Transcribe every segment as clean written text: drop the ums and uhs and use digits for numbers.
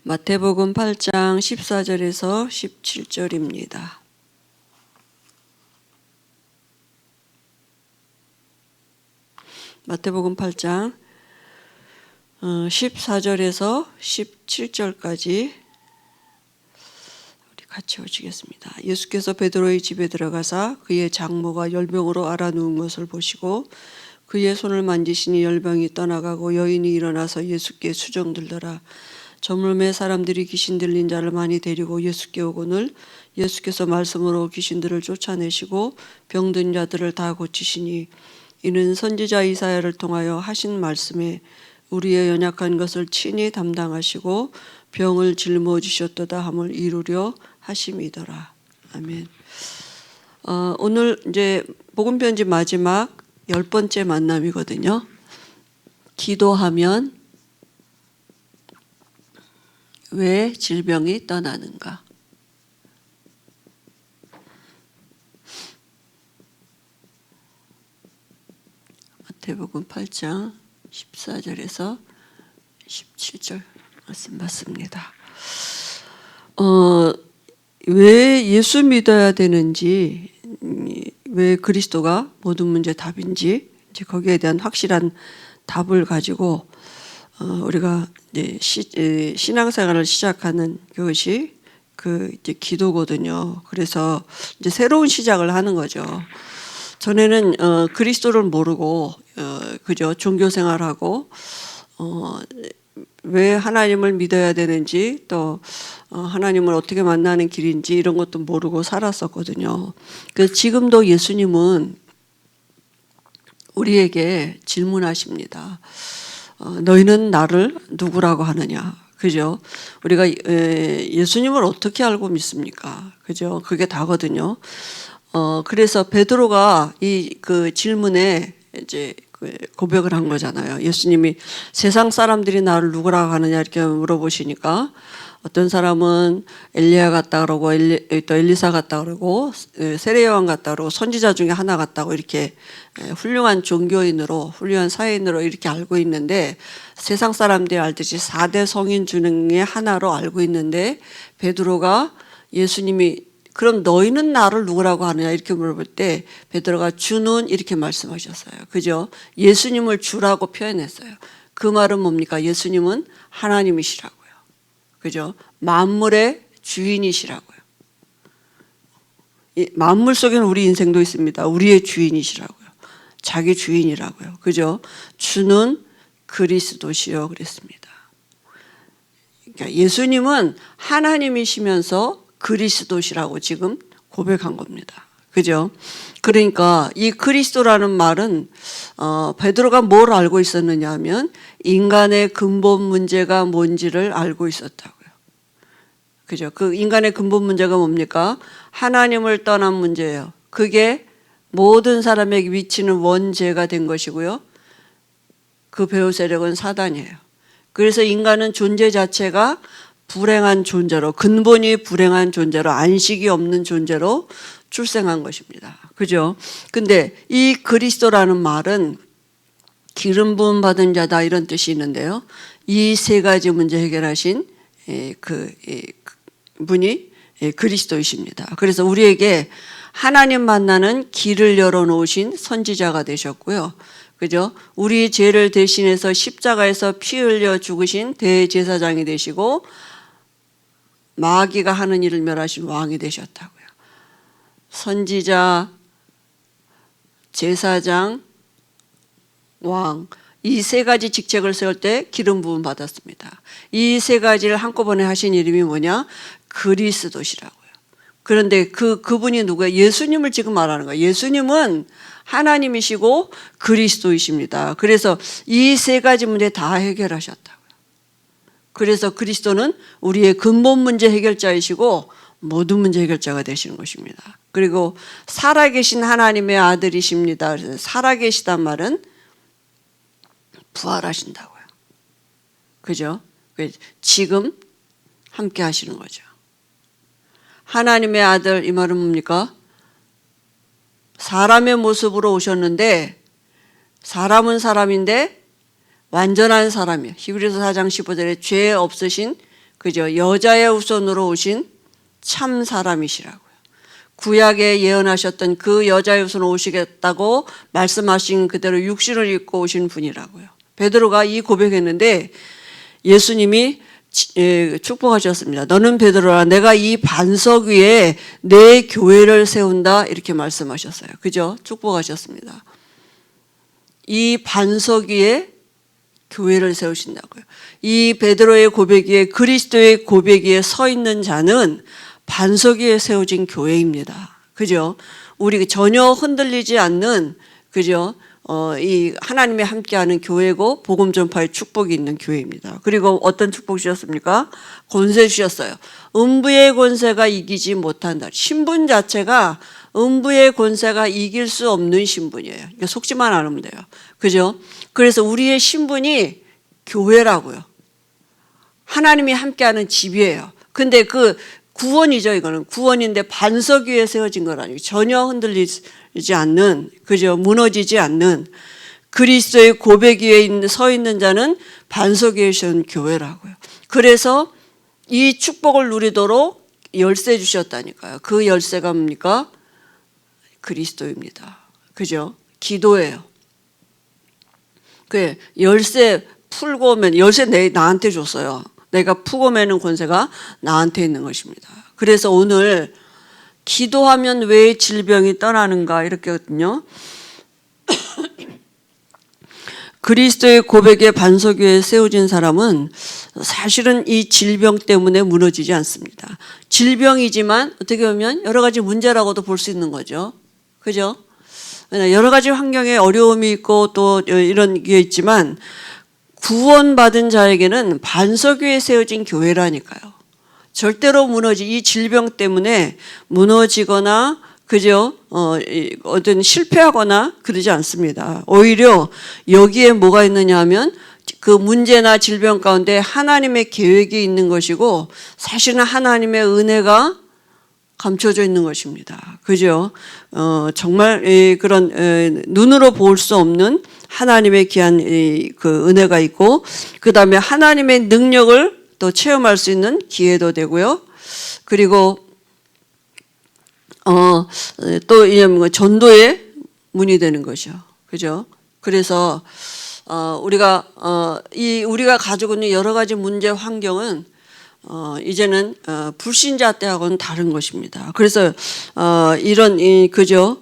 마태복음 8장 14절에서 17절입니다. 마태복음 8장 14절에서 17절까지 우리 같이 보시겠습니다. 예수께서 베드로의 집에 들어가사 그의 장모가 열병으로 앓아 누운 것을 보시고 그의 손을 만지시니 열병이 떠나가고 여인이 일어나서 예수께 수정들더라. 저물매 사람들이 귀신 들린 자를 많이 데리고 예수께 오거늘 예수께서 말씀으로 귀신들을 쫓아내시고 병든 자들을 다 고치시니 이는 선지자 이사야를 통하여 하신 말씀에 우리의 연약한 것을 친히 담당하시고 병을 짊어 주셨도다 함을 이루려 하심이더라. 아멘. 오늘 이제 복음 편지 마지막 10번째 만남이거든요. 기도하면 왜 질병이 떠나는가? 마태복음 8장 14절에서 17절 말씀 맞습니다. 왜 예수 믿어야 되는지, 왜 그리스도가 모든 문제 답인지, 이제 거기에 대한 확실한 답을 가지고 우리가 이제 신앙생활을 시작하는 그것이 이제 기도거든요. 그래서 이제 새로운 시작을 하는 거죠. 전에는 그리스도를 모르고 그저 종교 생활하고 왜 하나님을 믿어야 되는지 또 하나님을 어떻게 만나는 길인지 이런 것도 모르고 살았었거든요. 그래서 지금도 예수님은 우리에게 질문하십니다. 너희는 나를 누구라고 하느냐? 그죠? 우리가 예수님을 어떻게 알고 믿습니까? 그죠? 그게 다거든요. 그래서 베드로가 그 질문에 이제 고백을 한 거잖아요. 예수님이 세상 사람들이 나를 누구라고 하느냐 이렇게 물어보시니까 어떤 사람은 엘리야 같다 그러고 또 엘리사 같다 그러고 세례 요한 같다 그러고 선지자 중에 하나 같다고 이렇게 훌륭한 종교인으로 훌륭한 사회인으로 이렇게 알고 있는데 세상 사람들이 알듯이 4대 성인 중에 하나로 알고 있는데 베드로가 예수님이 그럼 너희는 나를 누구라고 하느냐 이렇게 물어볼 때 베드로가 주는 이렇게 말씀하셨어요. 그죠? 예수님을 주라고 표현했어요. 그 말은 뭡니까? 예수님은 하나님이시라고요. 그죠? 만물의 주인이시라고요. 만물 속에는 우리 인생도 있습니다. 우리의 주인이시라고요. 자기 주인이라고요. 그죠? 주는 그리스도시요 그랬습니다. 그러니까 예수님은 하나님이시면서 그리스도시라고 지금 고백한 겁니다. 그죠? 그러니까 이 그리스도라는 말은 베드로가 뭘 알고 있었느냐 하면 인간의 근본 문제가 뭔지를 알고 있었다고요. 그죠? 그 인간의 근본 문제가 뭡니까? 하나님을 떠난 문제예요. 그게 모든 사람에게 미치는 원죄가 된 것이고요. 그 배후 세력은 사단이에요. 그래서 인간은 존재 자체가 불행한 존재로, 근본이 불행한 존재로, 안식이 없는 존재로 출생한 것입니다. 그죠? 근데 이 그리스도라는 말은 기름 부음 받은 자다 이런 뜻이 있는데요. 이 세 가지 문제 해결하신 분이 그리스도이십니다. 그래서 우리에게 하나님 만나는 길을 열어놓으신 선지자가 되셨고요. 그죠? 우리 죄를 대신해서 십자가에서 피 흘려 죽으신 대제사장이 되시고 마귀가 하는 일을 멸하신 왕이 되셨다고요. 선지자, 제사장, 왕, 이 세 가지 직책을 세울 때 기름 부음 받았습니다. 이 세 가지를 한꺼번에 하신 이름이 뭐냐? 그리스도시라고요. 그런데 그분이 누구예요? 예수님을 지금 말하는 거예요. 예수님은 하나님이시고 그리스도이십니다. 그래서 이 세 가지 문제 다 해결하셨다고요. 그래서 그리스도는 우리의 근본 문제 해결자이시고 모든 문제 해결자가 되시는 것입니다. 그리고 살아계신 하나님의 아들이십니다. 살아계시단 말은 부활하신다고요. 그죠? 지금 함께 하시는 거죠. 하나님의 아들 이 말은 뭡니까? 사람의 모습으로 오셨는데 사람은 사람인데 완전한 사람이에요. 히브리서 4장 15절에 죄 없으신 그죠? 여자의 후손으로 오신 참 사람이시라고요. 구약에 예언하셨던 그 여자의 후손으로 오시겠다고 말씀하신 그대로 육신을 입고 오신 분이라고요. 베드로가 이 고백했는데 예수님이 축복하셨습니다. 너는 베드로라, 내가 이 반석 위에 내 교회를 세운다, 이렇게 말씀하셨어요. 그죠? 축복하셨습니다. 이 반석 위에 교회를 세우신다고요. 이 베드로의 고백 위에, 그리스도의 고백 위에 서 있는 자는 반석 위에 세워진 교회입니다. 그죠? 우리 전혀 흔들리지 않는, 그죠? 이 하나님이 함께하는 교회고 복음 전파의 축복이 있는 교회입니다. 그리고 어떤 축복 주셨습니까? 권세 주셨어요. 음부의 권세가 이기지 못한다. 신분 자체가 음부의 권세가 이길 수 없는 신분이에요. 그러니까 속지만 않으면 돼요. 그죠? 그래서 우리의 신분이 교회라고요. 하나님이 함께하는 집이에요. 근데 그 구원이죠. 이거는 구원인데 반석 위에 세워진 건 아니고 전혀 흔들리지 않는, 그죠? 무너지지 않는 그리스도의 고백 위에 서 있는 자는 반석 위에 세운 교회라고요. 그래서 이 축복을 누리도록 열쇠 주셨다니까요. 그 열쇠가 뭡니까? 그리스도입니다. 그죠? 기도예요. 그 열쇠 풀고 오면, 열쇠 나한테 줬어요. 내가 푸고 매는 권세가 나한테 있는 것입니다. 그래서 오늘 기도하면 왜 질병이 떠나는가 이렇게 거든요. 그리스도의 고백의 반석 위에 세워진 사람은 사실은 이 질병 때문에 무너지지 않습니다. 질병이지만 어떻게 보면 여러 가지 문제라고도 볼 수 있는 거죠. 그죠? 여러 가지 환경에 어려움이 있고 또 이런 게 있지만 구원받은 자에게는 반석 위에 세워진 교회라니까요. 절대로 이 질병 때문에 무너지거나, 그죠? 어떤 실패하거나 그러지 않습니다. 오히려 여기에 뭐가 있느냐 하면 그 문제나 질병 가운데 하나님의 계획이 있는 것이고 사실은 하나님의 은혜가 감춰져 있는 것입니다. 그죠? 정말 그런 눈으로 볼 수 없는 하나님의 귀한 그 은혜가 있고, 그 다음에 하나님의 능력을 또 체험할 수 있는 기회도 되고요. 그리고 또 이제 전도의 문이 되는 것이죠. 그죠? 그래서 우리가 가지고 있는 여러 가지 문제 환경은 이제는 불신자 때하고는 다른 것입니다. 그래서 이런 그죠?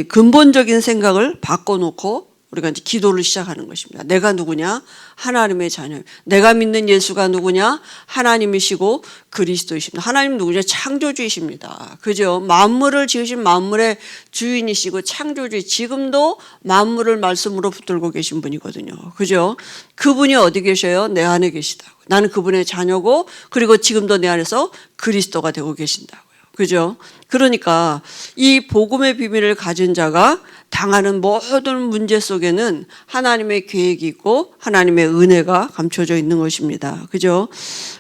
근본적인 생각을 바꿔놓고 우리가 이제 기도를 시작하는 것입니다. 내가 누구냐? 하나님의 자녀. 내가 믿는 예수가 누구냐? 하나님이시고 그리스도이십니다. 하나님 누구냐? 창조주이십니다. 그죠? 만물을 지으신 만물의 주인이시고 창조주, 지금도 만물을 말씀으로 붙들고 계신 분이거든요. 그죠? 그분이 어디 계셔요? 내 안에 계시다고. 나는 그분의 자녀고, 그리고 지금도 내 안에서 그리스도가 되고 계신다고요. 그죠? 그러니까 이 복음의 비밀을 가진 자가 당하는 모든 문제 속에는 하나님의 계획이 있고 하나님의 은혜가 감춰져 있는 것입니다. 그죠?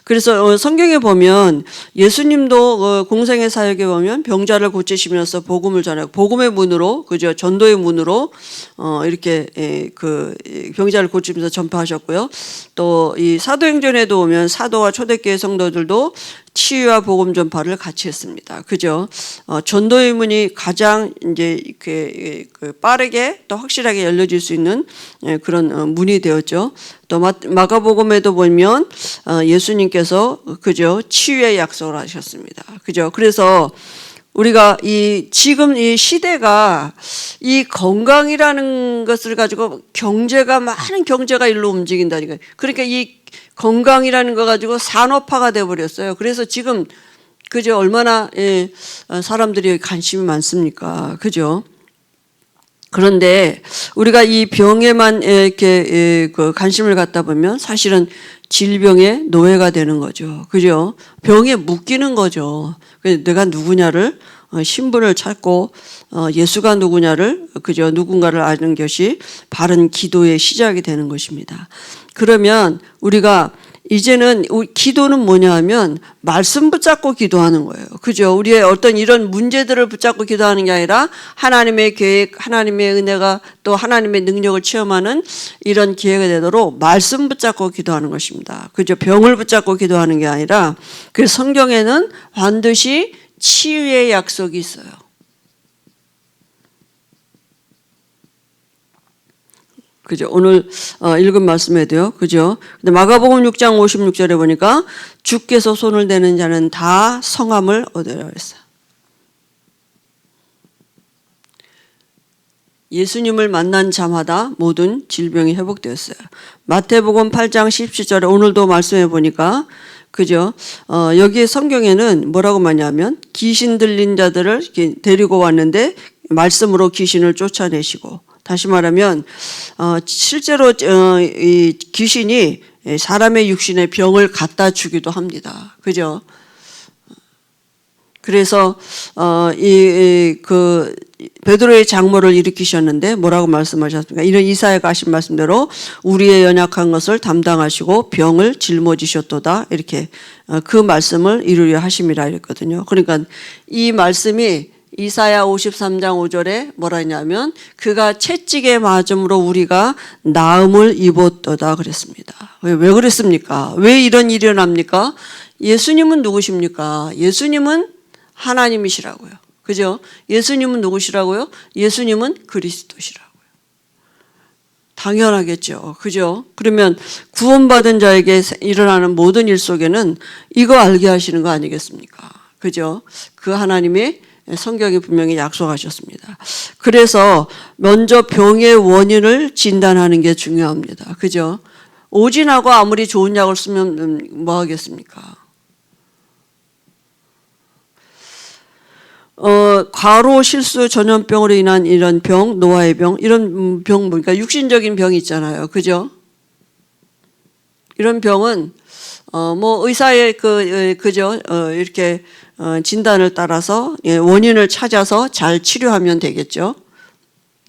그래서 성경에 보면 예수님도 공생의 사역에 보면 병자를 고치시면서 복음을 전하고 복음의 문으로, 그죠? 전도의 문으로 이렇게 그 병자를 고치면서 전파하셨고요. 또 이 사도행전에도 오면 사도와 초대교회 성도들도 치유와 복음 전파를 같이 했습니다. 그죠? 전도의 문이 가장 이제 이렇게 빠르게 또 확실하게 열려질 수 있는 그런 문이 되었죠. 또 마가복음에도 보면 예수님께서, 그죠? 치유의 약속을 하셨습니다. 그죠? 그래서 우리가 지금 이 시대가 이 건강이라는 것을 가지고 많은 경제가 일로 움직인다니까요. 그러니까 이 건강이라는 거 가지고 산업화가 되어버렸어요. 그래서 지금, 그죠? 얼마나 사람들이 관심이 많습니까? 그죠? 그런데 우리가 이 병에만 이렇게 관심을 갖다 보면 사실은 질병의 노예가 되는 거죠. 그죠? 병에 묶이는 거죠. 내가 누구냐를, 신분을 찾고 예수가 누구냐를, 그죠? 누군가를 아는 것이 바른 기도의 시작이 되는 것입니다. 그러면 우리가 이제는 기도는 뭐냐 하면 말씀 붙잡고 기도하는 거예요. 그죠? 우리의 어떤 이런 문제들을 붙잡고 기도하는 게 아니라 하나님의 계획, 하나님의 은혜가 또 하나님의 능력을 체험하는 이런 기회가 되도록 말씀 붙잡고 기도하는 것입니다. 그죠? 병을 붙잡고 기도하는 게 아니라 그 성경에는 반드시 치유의 약속이 있어요. 그죠? 오늘 읽은 말씀에도요. 그죠? 근데 마가복음 6장 56절에 보니까 주께서 손을 대는 자는 다 성함을 얻으라 했어요. 예수님을 만난 자마다 모든 질병이 회복되었어요. 마태복음 8장 17절에 오늘도 말씀해 보니까 그죠? 여기 성경에는 뭐라고 말하냐면 귀신 들린 자들을 데리고 왔는데 말씀으로 귀신을 쫓아내시고, 다시 말하면 실제로 이 귀신이 사람의 육신에 병을 갖다 주기도 합니다. 그죠? 그래서 그 베드로의 장모를 일으키셨는데 뭐라고 말씀하셨습니까? 이런 이사야가 하신 말씀대로 우리의 연약한 것을 담당하시고 병을 짊어지셨도다, 이렇게 그 말씀을 이루려 하심이라 이랬거든요. 그러니까 이 말씀이 이사야 53장 5절에 뭐라 했냐면 그가 채찍에 맞음으로 우리가 나음을 입었도다 그랬습니다. 왜 그랬습니까? 왜 이런 일이 일어납니까? 예수님은 누구십니까? 예수님은 하나님이시라고요. 그죠? 예수님은 누구시라고요? 예수님은 그리스도시라고요. 당연하겠죠. 그죠? 그러면 구원받은 자에게 일어나는 모든 일 속에는 이거 알게 하시는 거 아니겠습니까? 그죠? 그 하나님이 성경이 분명히 약속하셨습니다. 그래서 먼저 병의 원인을 진단하는 게 중요합니다. 그죠? 오진하고 아무리 좋은 약을 쓰면 뭐 하겠습니까? 과로 실수 전염병으로 인한 이런 병, 노화의 병, 이런 병, 그러니까 육신적인 병이 있잖아요. 그죠? 이런 병은 뭐 의사의 그죠? 이렇게 진단을 따라서 원인을 찾아서 잘 치료하면 되겠죠.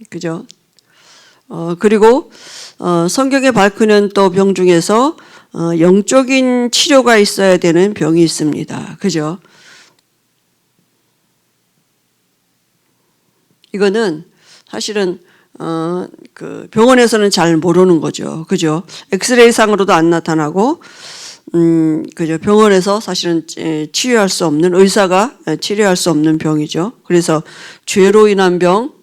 그죠? 그리고 성경에 밝히는 또 병 중에서 영적인 치료가 있어야 되는 병이 있습니다. 그죠? 이거는 사실은 그 병원에서는 잘 모르는 거죠. 그죠? 엑스레이 상으로도 안 나타나고 그죠? 병원에서 사실은 치료할 수 없는, 의사가 치료할 수 없는 병이죠. 그래서 죄로 인한 병,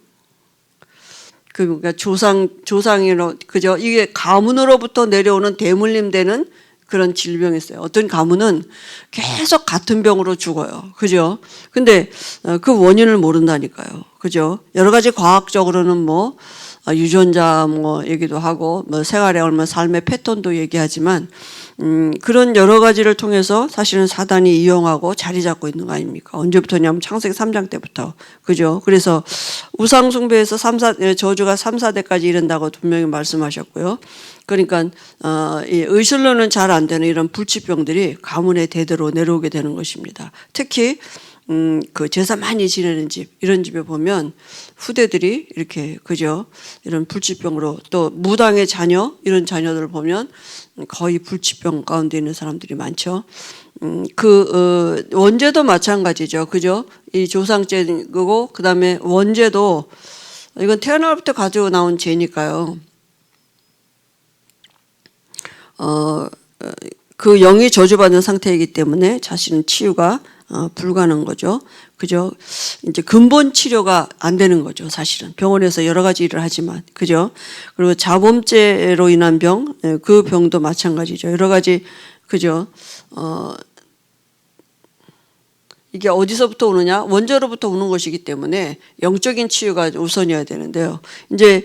그러니까 조상으로, 그죠? 이게 가문으로부터 내려오는 대물림 되는 그런 질병이 있어요. 어떤 가문은 계속 같은 병으로 죽어요. 그죠? 근데 그 원인을 모른다니까요. 그죠? 여러 가지 과학적으로는 뭐 유전자 뭐 얘기도 하고 뭐 생활에 얼마나 삶의 패턴도 얘기하지만 그런 여러 가지를 통해서 사실은 사단이 이용하고 자리 잡고 있는 거 아닙니까? 언제부터냐면 창세기 3장 때부터. 그죠? 그래서 우상 숭배에서 저주가 3, 4대까지 이른다고 분명히 말씀하셨고요. 그러니까 이 의술로는 잘 안 되는 이런 불치병들이 가문의 대대로 내려오게 되는 것입니다. 특히 그 제사 많이 지내는 집, 이런 집에 보면 후대들이 이렇게, 그죠? 이런 불치병으로, 또 무당의 자녀, 이런 자녀들을 보면 거의 불치병 가운데 있는 사람들이 많죠. 원죄도 마찬가지죠. 그죠? 이 조상죄고, 그 다음에 원죄도, 이건 태어날부터 가지고 나온 죄니까요. 그 영이 저주받은 상태이기 때문에 자신은 치유가 불가능한 거죠. 그죠? 이제 근본 치료가 안 되는 거죠. 사실은 병원에서 여러 가지 일을 하지만, 그죠? 그리고 자범죄로 인한 병, 그 병도 마찬가지죠. 여러 가지, 그죠? 이게 어디서부터 오느냐? 원죄로부터 오는 것이기 때문에 영적인 치유가 우선이어야 되는데요. 이제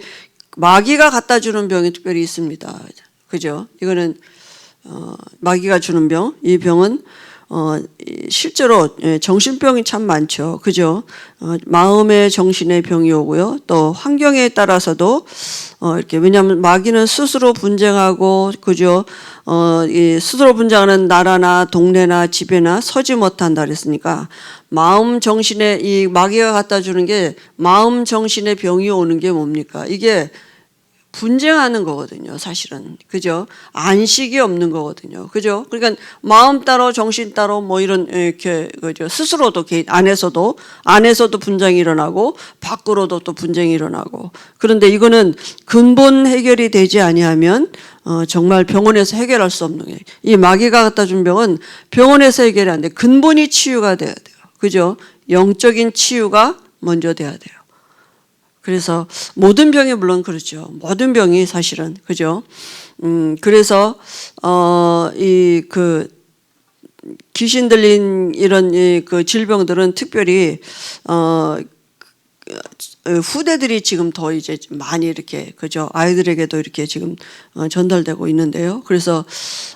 마귀가 갖다 주는 병이 특별히 있습니다. 그죠? 이거는 마귀가 주는 병, 이 병은 실제로 정신병이 참 많죠. 그죠? 마음의 정신의 병이 오고요. 또 환경에 따라서도 이렇게, 왜냐하면 마귀는 스스로 분쟁하고, 그죠? 이 스스로 분쟁하는 나라나 동네나 집에나 서지 못한다 그랬으니까 마음 정신에, 이 마귀가 갖다 주는 게 마음 정신의 병이 오는 게 뭡니까? 이게 분쟁하는 거거든요, 사실은. 그죠? 안식이 없는 거거든요. 그죠? 그러니까 마음 따로 정신 따로 뭐 이런 이렇게 그죠? 스스로도 개인 안에서도 분쟁이 일어나고 밖으로도 또 분쟁이 일어나고. 그런데 이거는 근본 해결이 되지 아니하면 정말 병원에서 해결할 수 없는 거예요. 이 마귀가 갖다 준 병은 병원에서 해결이 안 돼. 근본이 치유가 돼야 돼요. 그죠? 영적인 치유가 먼저 돼야 돼요. 그래서 모든 병이 물론 그렇죠. 모든 병이 사실은 그죠. 그래서 이 그 귀신 들린 이런 그 질병들은 특별히 후대들이 지금 더 이제 많이 이렇게 그죠 아이들에게도 이렇게 지금 전달되고 있는데요. 그래서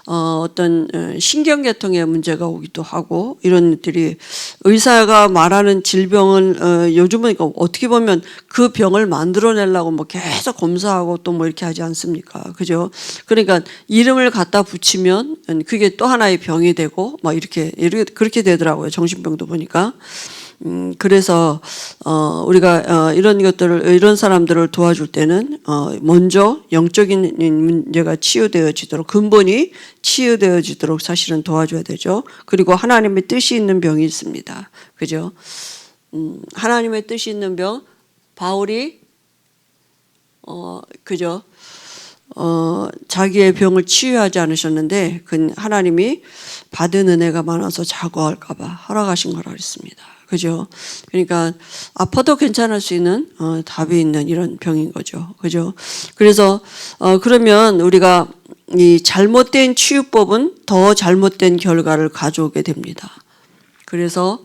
어떤 신경계통에 문제가 오기도 하고 이런 것들이 의사가 말하는 질병을 요즘은 어떻게 보면 그 병을 만들어내려고 뭐 계속 검사하고 또 뭐 이렇게 하지 않습니까? 그죠? 그러니까 이름을 갖다 붙이면 그게 또 하나의 병이 되고 막 이렇게 그렇게 되더라고요. 정신병도 보니까. 그래서 우리가 이런 것들을 이런 사람들을 도와줄 때는 먼저 영적인 문제가 치유되어지도록 근본이 치유되어지도록 사실은 도와줘야 되죠. 그리고 하나님의 뜻이 있는 병이 있습니다. 그죠? 하나님의 뜻이 있는 병 바울이 그죠? 자기의 병을 치유하지 않으셨는데 그 하나님이 받은 은혜가 많아서 자고할까봐 허락하신 거라고 했습니다. 그죠? 그러니까 아파도 괜찮을 수 있는 답이 있는 이런 병인 거죠. 그죠? 그래서 그러면 우리가 이 잘못된 치유법은 더 잘못된 결과를 가져오게 됩니다. 그래서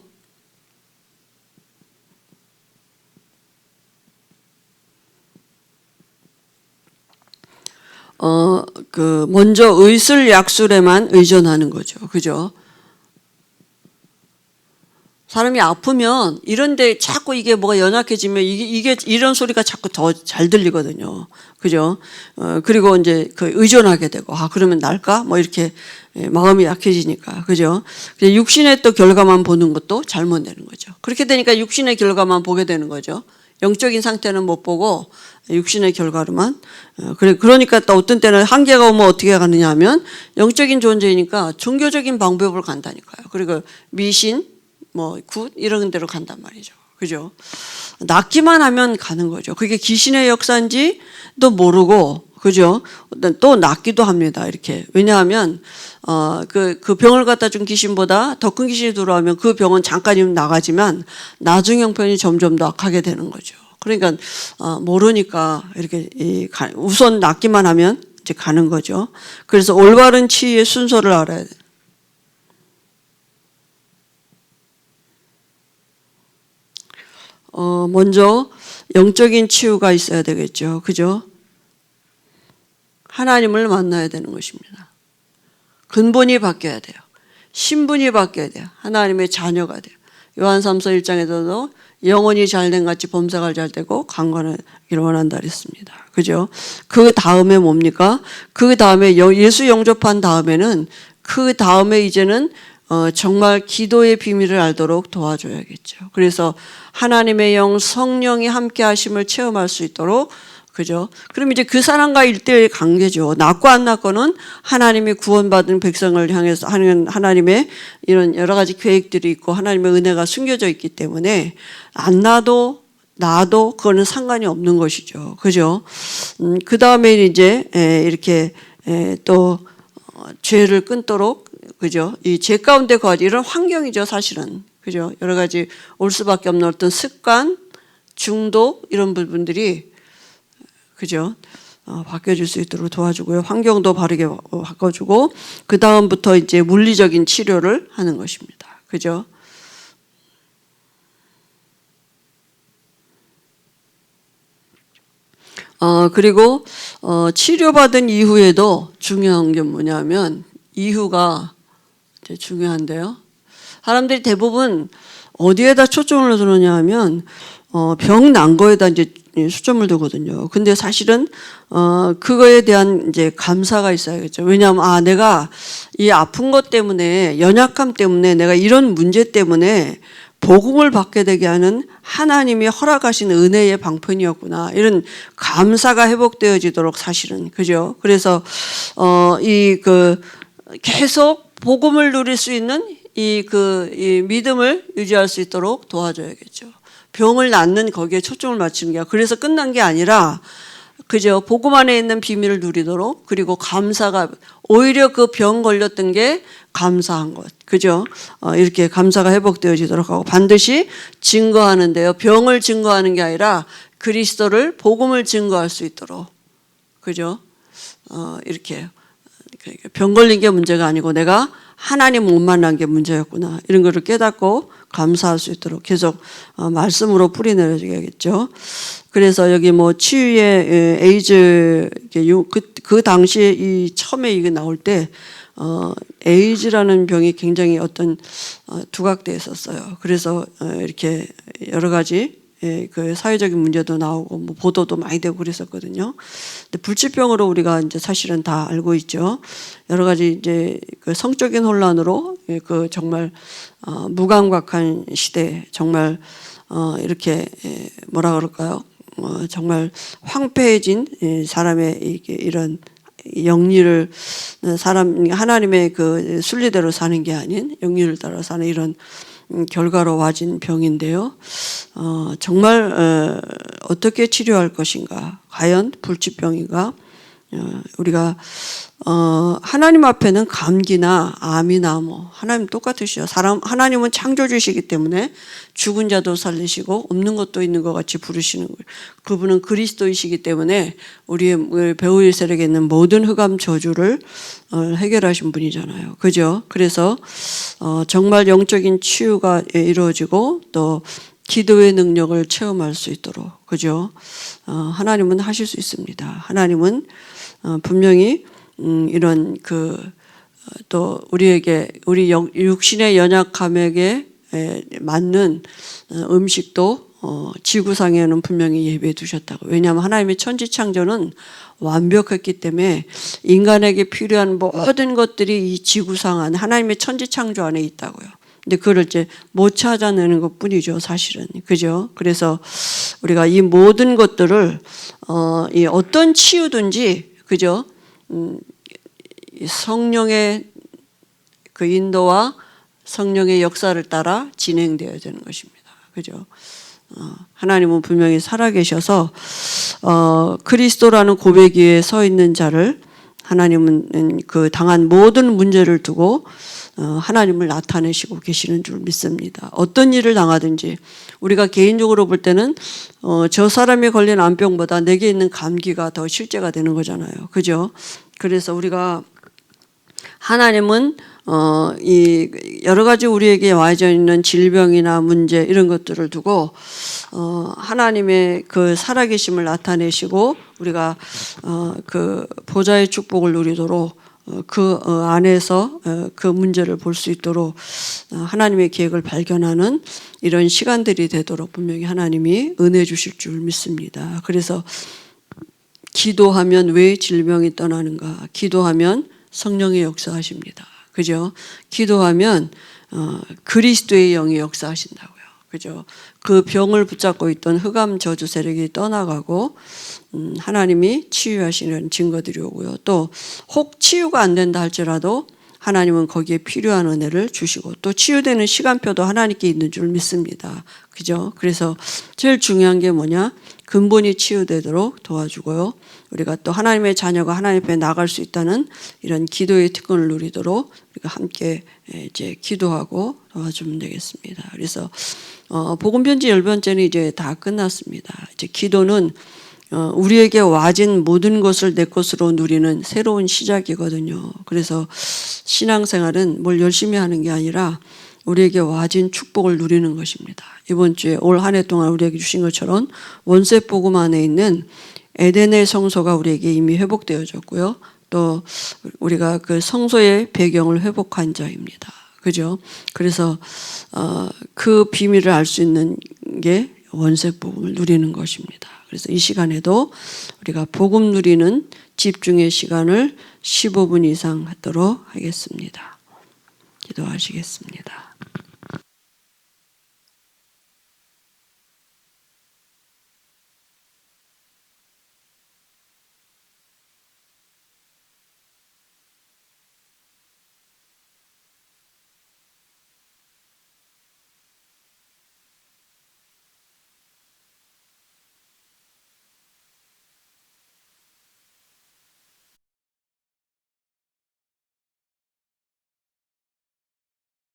먼저 의술 약술에만 의존하는 거죠. 그죠? 사람이 아프면 이런데 자꾸 이게 뭐가 연약해지면 이게 이런 소리가 자꾸 더 잘 들리거든요. 그죠? 그리고 이제 그 의존하게 되고 그러면 날까? 뭐 이렇게 마음이 약해지니까. 그죠? 육신의 또 결과만 보는 것도 잘못되는 거죠. 그렇게 되니까 육신의 결과만 보게 되는 거죠. 영적인 상태는 못 보고 육신의 결과로만. 그러니까 또 어떤 때는 한계가 오면 어떻게 가느냐 하면 영적인 존재이니까 종교적인 방법으로 간다니까요. 그리고 미신 뭐 굿 이런 데로 간단 말이죠. 그죠? 낫기만 하면 가는 거죠. 그게 귀신의 역사인지도 모르고 그죠? 또 낫기도 합니다. 이렇게. 왜냐하면 그 병을 갖다 준 귀신보다 더 큰 귀신이 들어오면 그 병은 잠깐이면 나가지만 나중 형편이 점점 더 악하게 되는 거죠. 그러니까 모르니까 이렇게 우선 낫기만 하면 이제 가는 거죠. 그래서 올바른 치유의 순서를 알아야 돼요. 먼저 영적인 치유가 있어야 되겠죠. 그죠? 하나님을 만나야 되는 것입니다. 근본이 바뀌어야 돼요. 신분이 바뀌어야 돼요. 하나님의 자녀가 돼요. 요한 3서 1장에서도 영혼이 잘된 같이 범사가 잘되고 강건하기를 원한다 그랬습니다. 그죠? 그 다음에 뭡니까? 그 다음에 예수 영접한 다음에는 그 다음에 이제는 정말 기도의 비밀을 알도록 도와줘야겠죠. 그래서 하나님의 영 성령이 함께 하심을 체험할 수 있도록 그죠? 그럼 이제 그 사람과 일대의 관계죠. 낫고 안 낫고는 하나님이 구원받은 백성을 향해서 하는 하나님의 이런 여러 가지 계획들이 있고 하나님의 은혜가 숨겨져 있기 때문에 안 나도 그거는 상관이 없는 것이죠. 그죠? 그 다음에 이제 이렇게 또 죄를 끊도록 그죠? 이 죄 가운데 거하지 이런 환경이죠, 사실은. 그죠? 여러 가지 올 수밖에 없는 어떤 습관, 중독 이런 부분들이 그죠? 바뀌어질 수 있도록 도와주고요. 환경도 바르게 바꿔주고 그 다음부터 이제 물리적인 치료를 하는 것입니다. 그죠? 그리고 치료받은 이후에도 중요한 게 뭐냐면 이후가 중요한데요. 사람들이 대부분 어디에다 초점을 두느냐 하면 병 난 거에다 이제 초점을 두거든요. 근데 사실은 그거에 대한 이제 감사가 있어야겠죠. 왜냐하면 내가 이 아픈 것 때문에 연약함 때문에 내가 이런 문제 때문에 복음을 받게 되게 하는 하나님이 허락하신 은혜의 방편이었구나. 이런 감사가 회복되어지도록 사실은, 그죠? 그래서, 계속 복음을 누릴 수 있는 이 믿음을 유지할 수 있도록 도와줘야겠죠. 병을 낫는 거기에 초점을 맞추는 게 아니라, 그래서 끝난 게 아니라, 그죠? 복음 안에 있는 비밀을 누리도록, 그리고 감사가, 오히려 그 병 걸렸던 게 감사한 것, 그죠? 이렇게 감사가 회복되어지도록 하고, 반드시 증거하는데요. 병을 증거하는 게 아니라 그리스도를, 복음을 증거할 수 있도록, 그죠? 이렇게 병 걸린 게 문제가 아니고 내가 하나님 못 만난 게 문제였구나, 이런 거를 깨닫고 감사할 수 있도록 계속 말씀으로 뿌리내려야겠죠. 그래서 여기 뭐 치유의 에이즈, 그 당시에 이 처음에 이게 나올 때 에이즈라는 병이 굉장히 어떤 두각되어 있었어요. 그래서 이렇게 여러 가지 그 사회적인 문제도 나오고 뭐 보도도 많이 되고 그랬었거든요. 근데 불치병으로 우리가 이제 사실은 다 알고 있죠. 여러 가지 이제 그 성적인 혼란으로 그 정말 무감각한 시대, 정말 이렇게 뭐라 그럴까요? 정말 황폐해진 사람의 이런 영리를 하나님의 그 순리대로 사는 게 아닌 영리를 따라 사는 이런 결과로 와진 병인데요. 정말 어떻게 치료할 것인가? 과연 불치병인가? 우리가 하나님 앞에는 감기나 암이나 뭐 하나님 똑같으시죠. 하나님은 창조주시기 때문에 죽은 자도 살리시고 없는 것도 있는 것 같이 부르시는 거예요. 그분은 그리스도이시기 때문에 우리의 배우의 세력에 있는 모든 흑암 저주를 해결하신 분이잖아요. 그죠? 그래서 정말 영적인 치유가 이루어지고 또 기도의 능력을 체험할 수 있도록, 그죠? 하나님은 하실 수 있습니다. 하나님은 분명히 이런 또 우리에게 우리 육신의 연약함에게 맞는 음식도 지구상에는 분명히 예배해 두셨다고. 왜냐하면 하나님의 천지창조는 완벽했기 때문에 인간에게 필요한 모든 것들이 이 지구상 안에 하나님의 천지창조 안에 있다고요. 근데 그걸 이제 못 찾아내는 것 뿐이죠, 사실은. 그죠? 그래서 우리가 이 모든 것들을 이 어떤 치유든지, 그죠? 성령의 그 인도와 성령의 역사를 따라 진행되어야 되는 것입니다. 그죠? 하나님은 분명히 살아계셔서 그리스도라는 고백 위에 서 있는 자를 하나님은 그 당한 모든 문제를 두고 하나님을 나타내시고 계시는 줄 믿습니다. 어떤 일을 당하든지 우리가 개인적으로 볼 때는 저 사람이 걸린 암병보다 내게 있는 감기가 더 실제가 되는 거잖아요. 그죠? 그래서 우리가 하나님은 이 여러 가지 우리에게 와져 있는 질병이나 문제 이런 것들을 두고 하나님의 그 살아계심을 나타내시고 우리가 그 보좌의 축복을 누리도록 그 안에서 그 문제를 볼 수 있도록 하나님의 계획을 발견하는 이런 시간들이 되도록 분명히 하나님이 은혜 주실 줄 믿습니다. 그래서 기도하면 왜 질병이 떠나는가? 기도하면 성령의 역사하십니다. 그죠? 기도하면 그리스도의 영이 역사하신다고요. 그죠? 그 병을 붙잡고 있던 흑암 저주 세력이 떠나가고 하나님이 치유하시는 증거들이 오고요. 또 혹 치유가 안 된다 할지라도 하나님은 거기에 필요한 은혜를 주시고 또 치유되는 시간표도 하나님께 있는 줄 믿습니다. 그죠? 그래서 제일 중요한 게 뭐냐? 근본이 치유되도록 도와주고요. 우리가 또 하나님의 자녀가 하나님 앞에 나갈 수 있다는 이런 기도의 특권을 누리도록 우리가 함께 이제 기도하고 도와주면 되겠습니다. 그래서 복음 편지 10번째는 이제 다 끝났습니다. 이제 기도는 우리에게 와진 모든 것을 내 것으로 누리는 새로운 시작이거든요. 그래서 신앙생활은 뭘 열심히 하는 게 아니라 우리에게 와진 축복을 누리는 것입니다. 이번 주에 올 한 해 동안 우리에게 주신 것처럼 원세 복음 안에 있는 에덴의 성소가 우리에게 이미 회복되어졌고요. 또 우리가 그 성소의 배경을 회복한 자입니다. 그죠? 그래서 그 비밀을 알 수 있는 게 원세 복음을 누리는 것입니다. 그래서 이 시간에도 우리가 복음 누리는 집중의 시간을 15분 이상 갖도록 하겠습니다. 기도하시겠습니다.